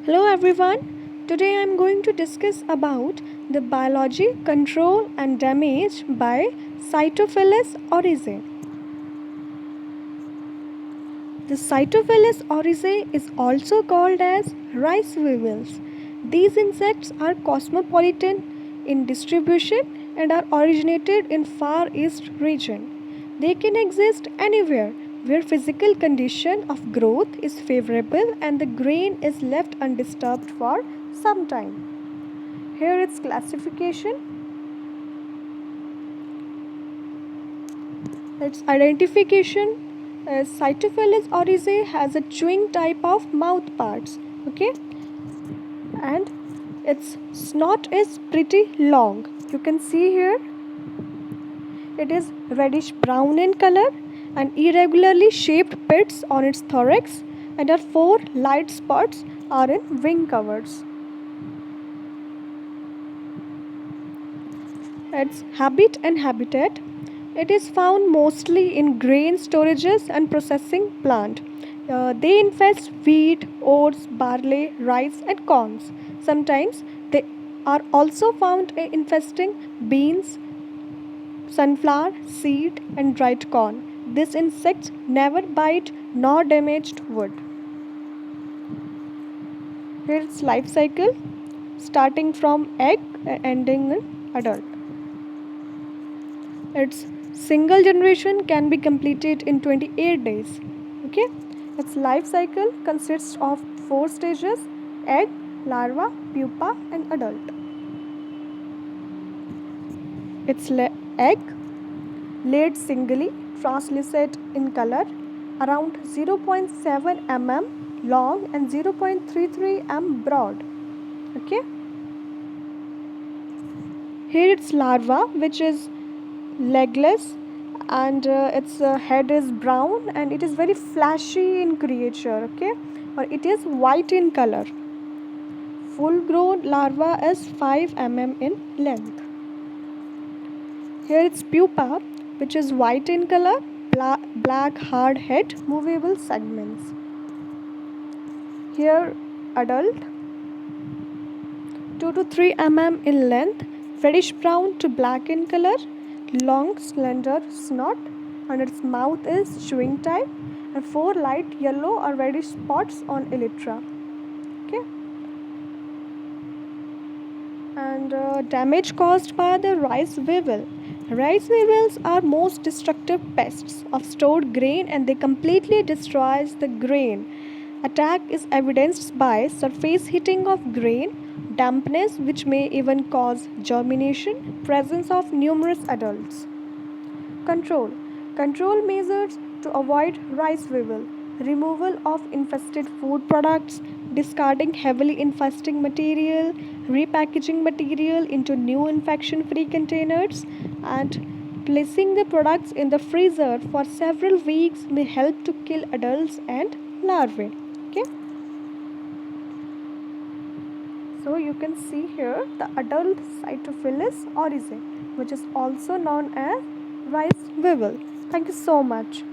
Hello everyone. Today I am going to discuss about the biology, control and damage by Cytophilus oryzae. The Cytophilus oryzae is also called as rice weevils. These insects are cosmopolitan in distribution and are originated in Far East region. They can exist anywhere where physical condition of growth is favorable and the grain is left undisturbed for some time. Here its classification. Its identification is Cytophilus oryzae has a chewing type of mouth parts. Okay, and its snout is pretty long. You can see here it is reddish brown in color and irregularly shaped pits on its thorax, and are 4 light spots are in wing covers. Its habit and habitat. It is found mostly in grain storages and processing plant. They infest wheat, oats, barley, rice and corns. Sometimes they are also found infesting beans, sunflower, seed and dried corn. These insects never bite nor damaged wood. Here its life cycle, starting from egg and ending in adult. Its single generation can be completed in 28 days. Okay, its life cycle consists of 4 stages: egg, larva, pupa and adult. Its egg laid singly, translucent in color, around 0.7 mm long and 0.33 mm broad. Okay, here its larva, which is legless, and its head is brown and it is very flashy in creature. Okay, or it is white in color. Full grown larva is 5 mm in length. Here its pupa, which is white in color, black hard head, movable segments. Here adult, 2 to 3 mm in length, reddish brown to black in color, long slender snout, and its mouth is chewing type, and 4 light yellow or reddish spots on elytra. Okay, and damage caused by the rice weevil. Rice weevils are most destructive pests of stored grain and they completely destroys the grain. Attack is evidenced by surface heating of grain, dampness which may even cause germination, presence of numerous adults. Control. Control measures to avoid rice weevil. Removal of infested food products, discarding heavily infesting material, repackaging material into new infection-free containers, and placing the products in the freezer for several weeks may help to kill adults and larvae. Okay. So you can see here the adult Cytophilus oryzae, which is also known as rice weevil. Thank you so much.